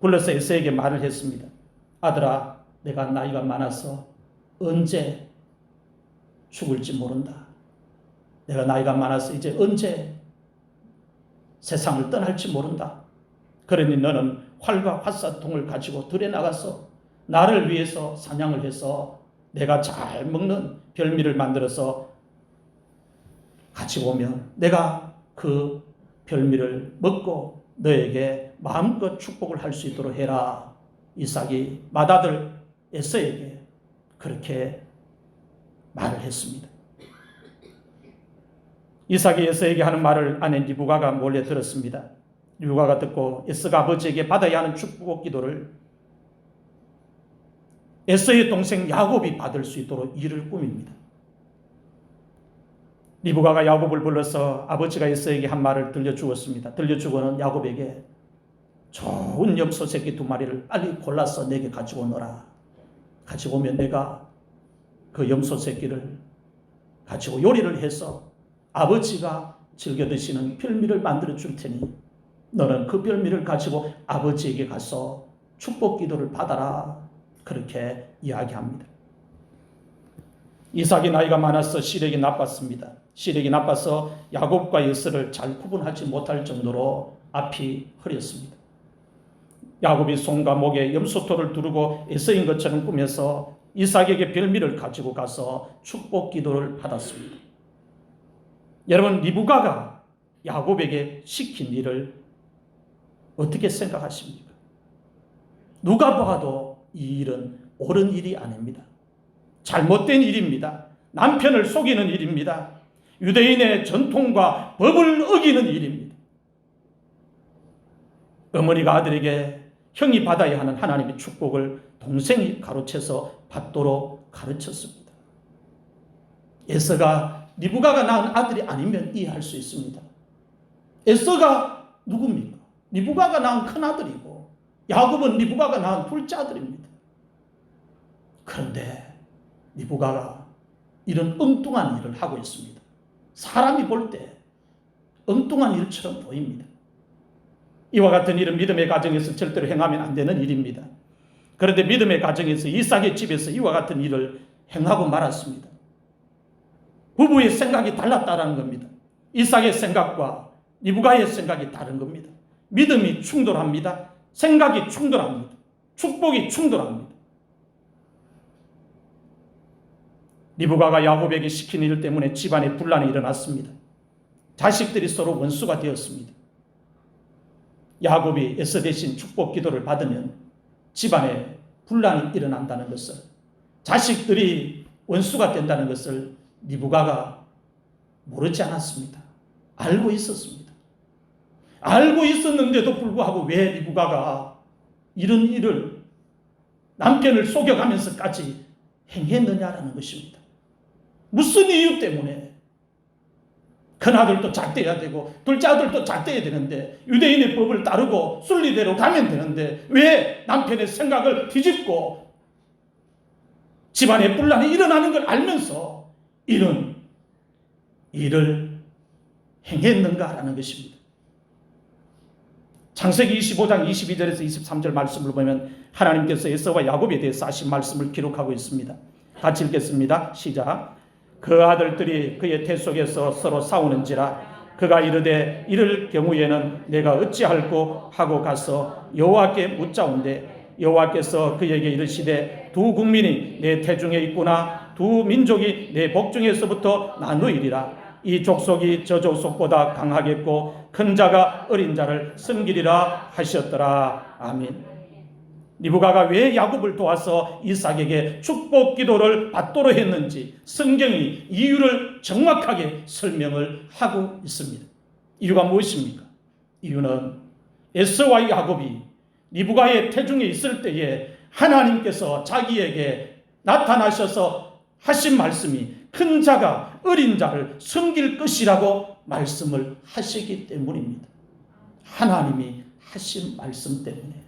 불러서 에서에게 말을 했습니다. 아들아, 내가 나이가 많아서 언제 죽을지 모른다. 내가 나이가 많아서 이제 언제 세상을 떠날지 모른다. 그러니 너는 활과 화살통을 가지고 들에 나가서 나를 위해서 사냥을 해서 내가 잘 먹는 별미를 만들어서 같이 오면 내가 그 별미를 먹고 너에게 마음껏 축복을 할 수 있도록 해라. 이삭이 맏아들 에서에게 그렇게 말을 했습니다. 이삭이 에서에게 하는 말을 아내 리브가가 몰래 들었습니다. 리브가가 듣고 에서가 아버지에게 받아야 하는 축복 기도를 에서의 동생 야곱이 받을 수 있도록 일을 꾸밉니다. 리브가가 야곱을 불러서 아버지가 에서에게 한 말을 들려주었습니다. 들려주고는 야곱에게 좋은 염소 새끼 2마리를 빨리 골라서 내게 가지고 오너라. 가지고 오면 내가 그 염소 새끼를 가지고 요리를 해서 아버지가 즐겨 드시는 별미를 만들어 줄 테니 너는 그 별미를 가지고 아버지에게 가서 축복 기도를 받아라. 그렇게 이야기합니다. 이삭이 나이가 많아서 시력이 나빴습니다. 시력이 나빠서 야곱과 에서를 잘 구분하지 못할 정도로 앞이 흐렸습니다. 야곱이 손과 목에 염소토를 두르고 에서인 것처럼 꾸며서 이삭에게 별미를 가지고 가서 축복 기도를 받았습니다. 여러분, 리브가가 야곱에게 시킨 일을 어떻게 생각하십니까? 누가 봐도 이 일은 옳은 일이 아닙니다. 잘못된 일입니다. 남편을 속이는 일입니다. 유대인의 전통과 법을 어기는 일입니다. 어머니가 아들에게 형이 받아야 하는 하나님의 축복을 동생이 가로채서 받도록 가르쳤습니다. 에서가 리브가가 낳은 아들이 아니면 이해할 수 있습니다. 에서가 누굽니까? 리브가가 낳은 큰아들이고 야곱은 리브가가 낳은 둘째 아들입니다. 그런데 리브가가 이런 엉뚱한 일을 하고 있습니다. 사람이 볼 때 엉뚱한 일처럼 보입니다. 이와 같은 일은 믿음의 가정에서 절대로 행하면 안 되는 일입니다. 그런데 믿음의 가정에서 이삭의 집에서 이와 같은 일을 행하고 말았습니다. 부부의 생각이 달랐다는 겁니다. 이삭의 생각과 리브가의 생각이 다른 겁니다. 믿음이 충돌합니다. 생각이 충돌합니다. 축복이 충돌합니다. 리브가가 야곱에게 시킨 일 때문에 집안에 분란이 일어났습니다. 자식들이 서로 원수가 되었습니다. 야곱이 에서 대신 축복 기도를 받으면 집안에 분란이 일어난다는 것을 자식들이 원수가 된다는 것을 리브가가 모르지 않았습니다. 알고 있었습니다. 알고 있었는데도 불구하고 왜 리브가가 이런 일을 남편을 속여가면서까지 행했느냐라는 것입니다. 무슨 이유 때문에? 큰아들도 잣대야 되고 둘째 아들도 잣대야 되는데 유대인의 법을 따르고 순리대로 가면 되는데 왜 남편의 생각을 뒤집고 집안에 분란이 일어나는 걸 알면서 이런 일을 행했는가라는 것입니다. 창세기 25장 22절에서 23절 말씀을 보면 하나님께서 에서와 야곱에 대해서 하신 말씀을 기록하고 있습니다. 같이 읽겠습니다. 시작. 그 아들들이 그의 태 속에서 서로 싸우는지라 그가 이르되 이럴 경우에는 내가 어찌할꼬 하고 가서 여호와께 묻자온대 여호와께서 그에게 이르시되 두 국민이 내 태중에 있구나 두 민족이 내 복중에서부터 나누이리라 이 족속이 저 족속보다 강하겠고 큰 자가 어린 자를 섬기리라 하셨더라. 아멘. 리브가가 왜 야곱을 도와서 이삭에게 축복 기도를 받도록 했는지 성경이 이유를 정확하게 설명을 하고 있습니다. 이유가 무엇입니까? 이유는 에서와 야곱이 리브가의 태중에 있을 때에 하나님께서 자기에게 나타나셔서 하신 말씀이 큰 자가 어린 자를 섬길 것이라고 말씀을 하시기 때문입니다. 하나님이 하신 말씀 때문에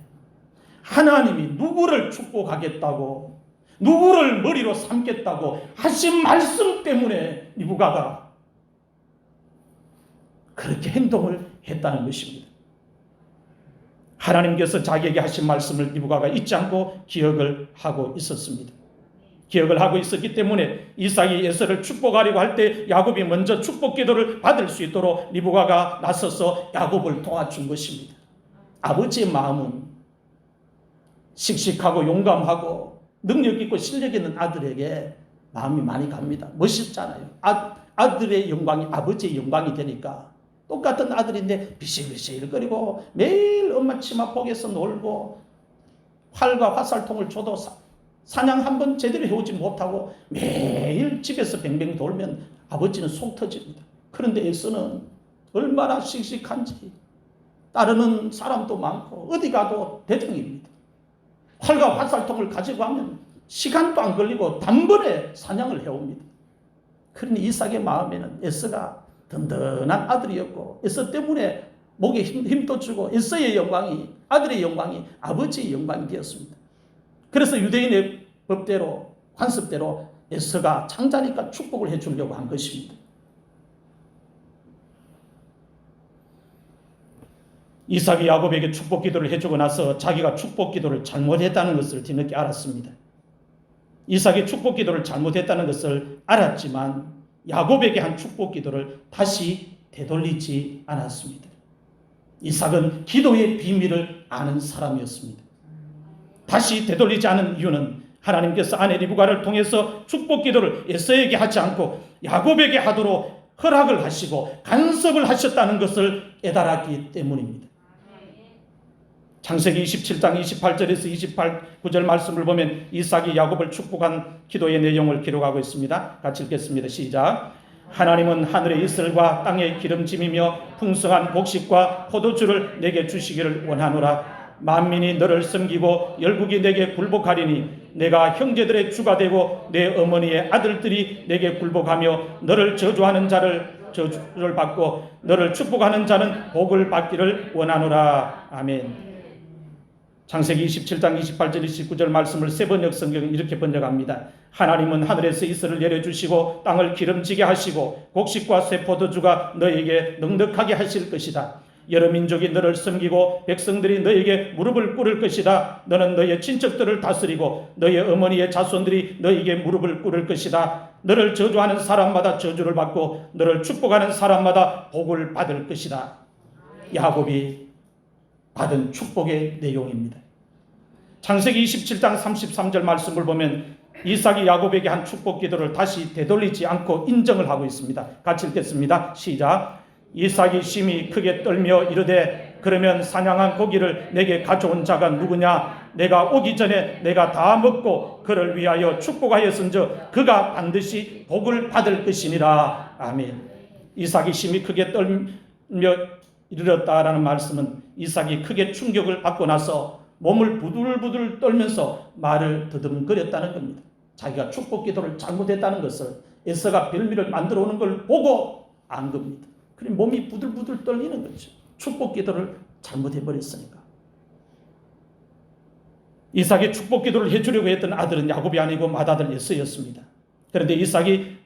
하나님이 누구를 축복하겠다고 누구를 머리로 삼겠다고 하신 말씀 때문에 리브가가 그렇게 행동을 했다는 것입니다. 하나님께서 자기에게 하신 말씀을 리브가가 잊지 않고 기억을 하고 있었습니다. 기억을 하고 있었기 때문에 이삭이 에서를 축복하려고 할 때 야곱이 먼저 축복 기도를 받을 수 있도록 리브가가 나서서 야곱을 도와준 것입니다. 아버지의 마음은 씩씩하고 용감하고 능력 있고 실력 있는 아들에게 마음이 많이 갑니다. 멋있잖아요. 아들의 영광이 아버지의 영광이 되니까 똑같은 아들인데 비실비실거리고 매일 엄마 치마폭에서 놀고 활과 화살통을 줘도 사냥 한번 제대로 해오지 못하고 매일 집에서 뱅뱅 돌면 아버지는 속 터집니다. 그런데 에서는 얼마나 씩씩한지 따르는 사람도 많고 어디 가도 대장입니다. 활과 화살통을 가지고 하면 시간도 안 걸리고 단번에 사냥을 해옵니다. 그러니 이삭의 마음에는 에서가 든든한 아들이었고 에서 때문에 목에 힘도 주고 에서의 영광이 아들의 영광이 아버지의 영광이 되었습니다. 그래서 유대인의 법대로 관습대로 에서가 장자니까 축복을 해주려고 한 것입니다. 이삭이 야곱에게 축복 기도를 해주고 나서 자기가 축복 기도를 잘못했다는 것을 뒤늦게 알았습니다. 이삭이 축복 기도를 잘못했다는 것을 알았지만 야곱에게 한 축복 기도를 다시 되돌리지 않았습니다. 이삭은 기도의 비밀을 아는 사람이었습니다. 다시 되돌리지 않은 이유는 하나님께서 아내 리브가를 통해서 축복 기도를 에서에게 하지 않고 야곱에게 하도록 허락을 하시고 간섭을 하셨다는 것을 깨달았기 때문입니다. 창세기 27장 28절에서 29절 말씀을 보면 이삭이 야곱을 축복한 기도의 내용을 기록하고 있습니다. 같이 읽겠습니다. 시작. 하나님은 하늘의 이슬과 땅의 기름짐이며 풍성한 곡식과 포도주를 내게 주시기를 원하노라. 만민이 너를 섬기고 열국이 내게 굴복하리니 내가 형제들의 주가 되고 내 어머니의 아들들이 내게 굴복하며 너를 저주하는 자를 저주를 받고 너를 축복하는 자는 복을 받기를 원하노라. 아멘. 창세기 27장 28절 29절 말씀을 세번역 성경은 이렇게 번역합니다. 하나님은 하늘에서 이슬을 내려주시고 땅을 기름지게 하시고 곡식과 새 포도주가 너에게 넉넉하게 하실 것이다. 여러 민족이 너를 섬기고 백성들이 너에게 무릎을 꿇을 것이다. 너는 너의 친척들을 다스리고 너의 어머니의 자손들이 너에게 무릎을 꿇을 것이다. 너를 저주하는 사람마다 저주를 받고 너를 축복하는 사람마다 복을 받을 것이다. 야곱이 받은 축복의 내용입니다. 창세기 27장 33절 말씀을 보면 이삭이 야곱에게 한 축복 기도를 다시 되돌리지 않고 인정을 하고 있습니다. 같이 읽겠습니다. 시작. 이삭이 심히 크게 떨며 이르되 그러면 사냥한 고기를 내게 가져온 자가 누구냐? 내가 오기 전에 내가 다 먹고 그를 위하여 축복하였은즉 그가 반드시 복을 받을 것이니라. 아멘. 이삭이 심히 크게 떨며 이르렀다라는 말씀은 이삭이 크게 충격을 받고 나서 몸을 부들부들 떨면서 말을 더듬거렸다는 겁니다. 자기가 축복 기도를 잘못했다는 것을 에서가 별미를 만들어 오는 걸 보고 안 겁니다. 그래 몸이 부들부들 떨리는 거죠. 축복 기도를 잘못해버렸으니까. 이삭이 축복 기도를 해주려고 했던 아들은 야곱이 아니고 맏아들 에서였습니다. 그런데 이삭이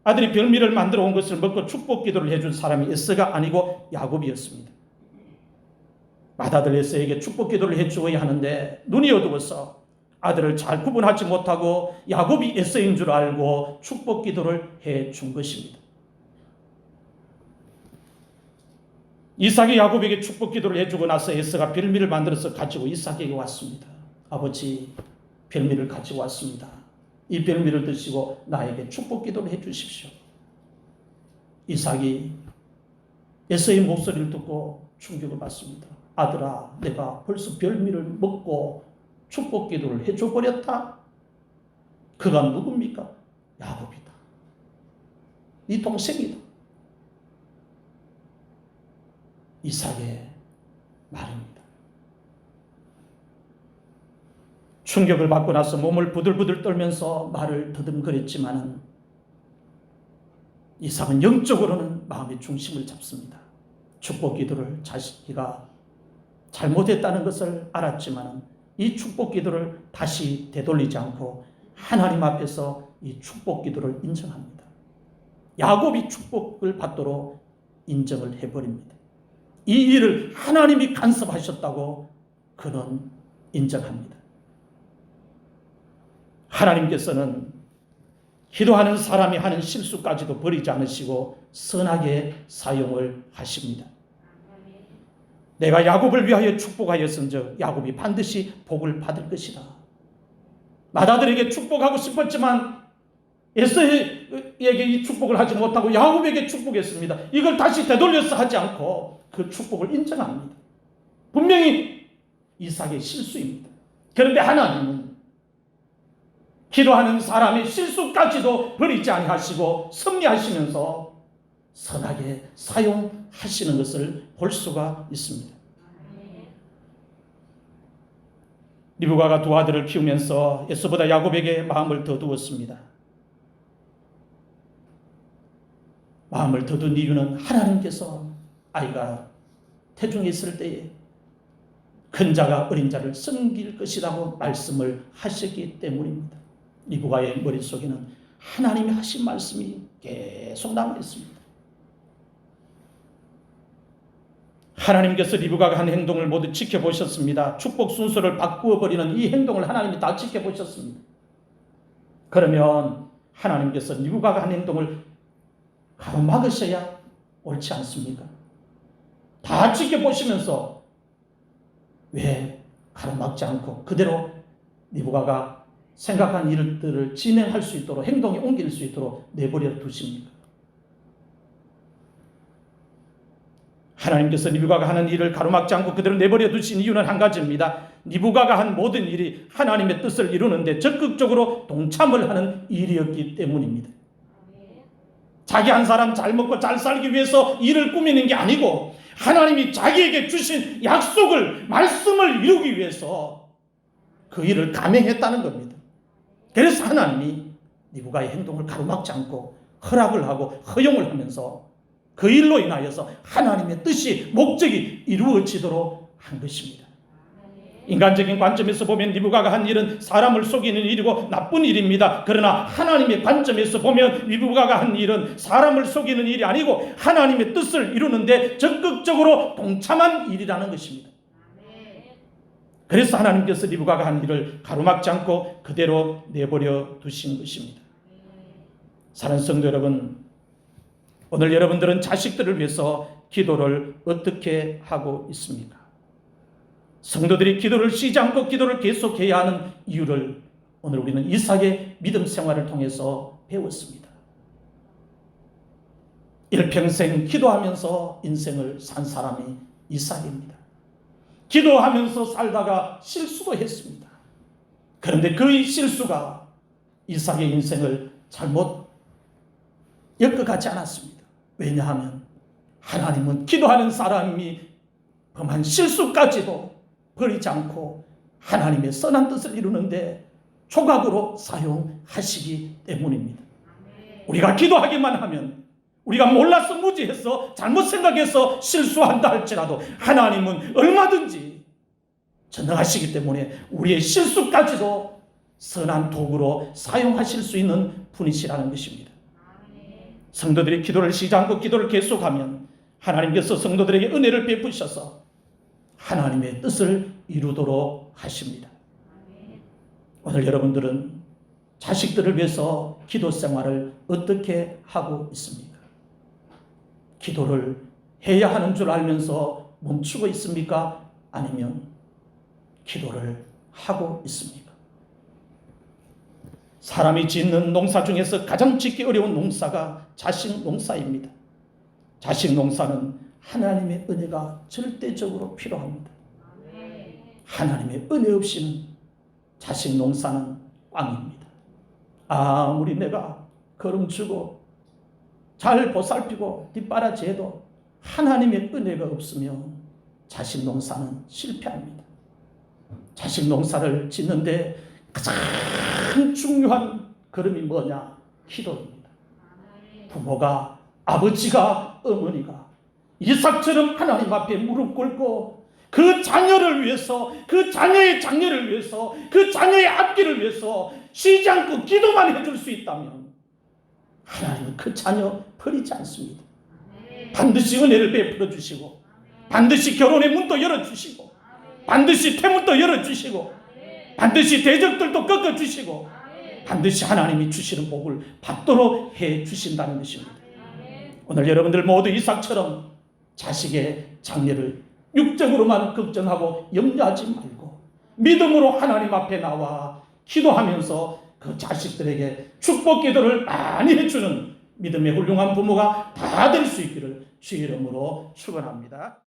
아들이 별미를 만들어 온 것을 먹고 축복 기도를 해준 사람이 에서가 아니고 야곱이었습니다. 맏아들 에서에게 축복 기도를 해주어야 하는데 눈이 어두워서 아들을 잘 구분하지 못하고 야곱이 에서인 줄 알고 축복 기도를 해준 것입니다. 이삭이 야곱에게 축복 기도를 해주고 나서 에서가 별미를 만들어서 가지고 이삭에게 왔습니다. 아버지, 별미를 가지고 왔습니다. 이 별미를 드시고 나에게 축복 기도를 해주십시오. 이삭이 에서의 목소리를 듣고 충격을 받습니다. 아들아, 내가 벌써 별미를 먹고 축복 기도를 해줘버렸다? 그가 누굽니까? 야곱이다. 네 동생이다. 이삭의 말입니다. 충격을 받고 나서 몸을 부들부들 떨면서 말을 더듬거렸지만은 이삭은 영적으로는 마음의 중심을 잡습니다. 축복 기도를 자기가 잘못했다는 것을 알았지만은 이 축복 기도를 다시 되돌리지 않고 하나님 앞에서 이 축복 기도를 인정합니다. 야곱이 축복을 받도록 인정을 해버립니다. 이 일을 하나님이 간섭하셨다고 그는 인정합니다. 하나님께서는 기도하는 사람이 하는 실수까지도 버리지 않으시고 선하게 사용을 하십니다. 내가 야곱을 위하여 축복하였은즉 야곱이 반드시 복을 받을 것이다. 맏아들에게 축복하고 싶었지만 에서에게 이 축복을 하지 못하고 야곱에게 축복했습니다. 이걸 다시 되돌려서 하지 않고 그 축복을 인정합니다. 분명히 이삭의 실수입니다. 그런데 하나님은 기도하는 사람의 실수까지도 버리지 아니하시고 섭리하시면서 선하게 사용하시는 것을 볼 수가 있습니다. 리브가가 두 아들을 키우면서 에서보다 야곱에게 마음을 더 두었습니다. 마음을 더 둔 이유는 하나님께서 아이가 태중에 있을 때에 큰 자가 어린 자를 섬길 것이라고 말씀을 하셨기 때문입니다. 리브가의 머릿속에는 하나님이 하신 말씀이 계속 남아있습니다. 하나님께서 리브가가 한 행동을 모두 지켜보셨습니다. 축복 순서를 바꾸어버리는 이 행동을 하나님이 다 지켜보셨습니다. 그러면 하나님께서 리브가가 한 행동을 가로막으셔야 옳지 않습니까? 다 지켜보시면서 왜 가로막지 않고 그대로 리브가가 생각한 일들을 진행할 수 있도록 행동에 옮길 수 있도록 내버려 두십니까? 하나님께서 리브가가 하는 일을 가로막지 않고 그대로 내버려 두신 이유는 한 가지입니다. 리브가가 한 모든 일이 하나님의 뜻을 이루는데 적극적으로 동참을 하는 일이었기 때문입니다. 자기 한 사람 잘 먹고 잘 살기 위해서 일을 꾸미는 게 아니고 하나님이 자기에게 주신 약속을, 말씀을 이루기 위해서 그 일을 감행했다는 겁니다. 그래서 하나님이 리브가의 행동을 가로막지 않고 허락을 하고 허용을 하면서 그 일로 인하여서 하나님의 뜻이, 목적이 이루어지도록 한 것입니다. 인간적인 관점에서 보면 리브가가 한 일은 사람을 속이는 일이고 나쁜 일입니다. 그러나 하나님의 관점에서 보면 리브가가 한 일은 사람을 속이는 일이 아니고 하나님의 뜻을 이루는데 적극적으로 동참한 일이라는 것입니다. 그래서 하나님께서 리브가가 한 일을 가로막지 않고 그대로 내버려 두신 것입니다. 사랑하는 성도 여러분, 오늘 여러분들은 자식들을 위해서 기도를 어떻게 하고 있습니까? 성도들이 기도를 쉬지 않고 기도를 계속해야 하는 이유를 오늘 우리는 이삭의 믿음 생활을 통해서 배웠습니다. 일평생 기도하면서 인생을 산 사람이 이삭입니다. 기도하면서 살다가 실수도 했습니다. 그런데 그 실수가 이삭의 인생을 잘못 엮어가지 않았습니다. 왜냐하면 하나님은 기도하는 사람이 범한 실수까지도 버리지 않고 하나님의 선한 뜻을 이루는데 조각으로 사용하시기 때문입니다. 우리가 기도하기만 하면, 우리가 몰라서 무지해서 잘못 생각해서 실수한다 할지라도 하나님은 얼마든지 전능하시기 때문에 우리의 실수까지도 선한 도구로 사용하실 수 있는 분이시라는 것입니다. 성도들이 기도를 시작하고 기도를 계속하면 하나님께서 성도들에게 은혜를 베푸셔서 하나님의 뜻을 이루도록 하십니다. 오늘 여러분들은 자식들을 위해서 기도 생활을 어떻게 하고 있습니까? 기도를 해야 하는 줄 알면서 멈추고 있습니까? 아니면 기도를 하고 있습니까? 사람이 짓는 농사 중에서 가장 짓기 어려운 농사가 자식 농사입니다. 자식 농사는 하나님의 은혜가 절대적으로 필요합니다. 하나님의 은혜 없이는 자식 농사는 꽝입니다. 아무리 내가 거름주고 잘 보살피고 뒷바라지해도 하나님의 은혜가 없으면 자식 농사는 실패합니다. 자식 농사를 짓는데 가장 중요한 걸음이 뭐냐? 기도입니다. 부모가, 아버지가, 어머니가 이삭처럼 하나님 앞에 무릎 꿇고 그 자녀를 위해서, 그 자녀의 장래를 위해서, 그 자녀의 앞길을 위해서 쉬지 않고 기도만 해줄 수 있다면 하나님은 그 자녀 버리지 않습니다. 반드시 은혜를 베풀어 주시고, 반드시 결혼의 문도 열어주시고, 반드시 태문도 열어주시고, 반드시 대적들도 꺾어주시고, 반드시 하나님이 주시는 복을 받도록 해주신다는 것입니다. 오늘 여러분들 모두 이삭처럼 자식의 장래를 육적으로만 걱정하고 염려하지 말고 믿음으로 하나님 앞에 나와 기도하면서 그 자식들에게 축복 기도를 많이 해주는 믿음의 훌륭한 부모가 다 될 수 있기를 주의 이름으로 축원합니다.